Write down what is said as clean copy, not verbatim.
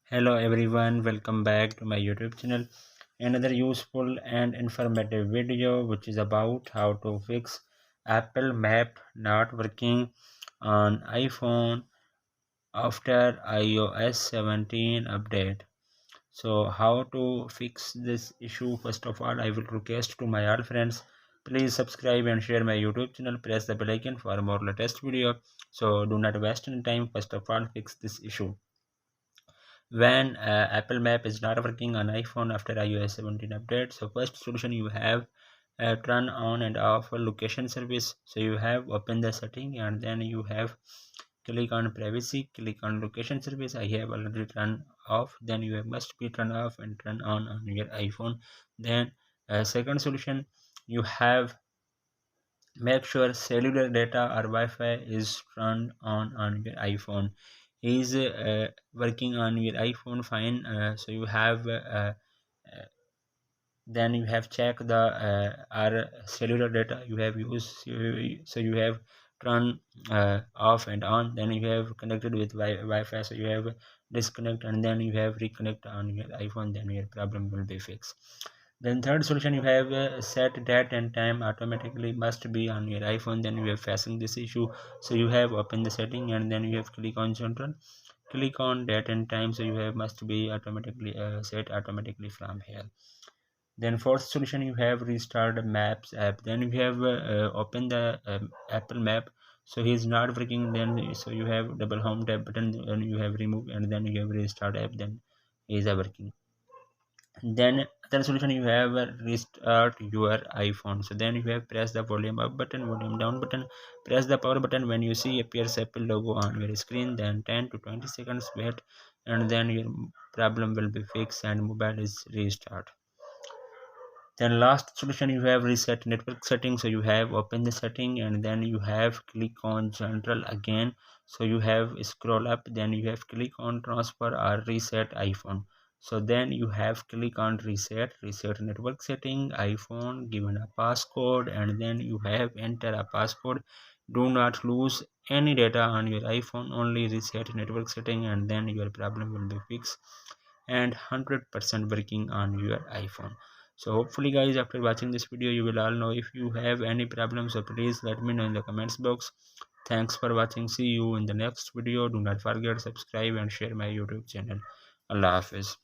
Hello everyone, welcome back to my YouTube channel. Another useful and informative video which is about how to fix Apple Map not working on iPhone after iOS 17 update. So how to fix this issue? First of all, I will request to my all friends, please subscribe and share my YouTube channel. Press the bell icon for more latest video. So do not waste any time. First of all, fix this issue. When Apple Map is not working on iPhone after iOS 17 update, so first solution you have turn on and off location service. So you have open the setting and then you have click on privacy, click on location service. I have already turned off, then you must be turn off and turn on your iPhone. Then second solution, you have make sure cellular data or Wi-Fi is turned on your iPhone. Is working on your iPhone fine, so you have then you have checked the our cellular data you have used. So you have turn off and on, then you have connected with Wi-Fi, so you have disconnect and then you have reconnect on your iPhone, then your problem will be fixed. Then third solution, you have set date and time automatically must be on your iPhone, then you are facing this issue. So you have open the setting and then you have click on general, click on date and time, so you have must be automatically set automatically from here. Then fourth solution, you have restart maps app, then you have open the Apple Map, so he is not working, then so you have double home tab button and you have remove and then you have restart app, then is working. Then other solution, you have restart your iPhone, so then you have press the volume up button, volume down button, press the power button. When you see appears Apple logo on your screen, then 10 to 20 seconds wait and then your problem will be fixed and mobile is restart. Then last solution, you have reset network settings, so you have open the setting and then you have click on general again, so you have scroll up, then you have click on transfer or reset iPhone, so then you have click on reset network setting iPhone, given a passcode and then you have enter a passcode. Do not lose any data on your iPhone, only reset network setting and then your problem will be fixed and 100% working on your iPhone. So hopefully guys, after watching this video you will all know. If you have any problems, so please let me know in the comments box. Thanks for watching. See you in the next video. Do not forget subscribe and share my YouTube channel. Allah Hafiz.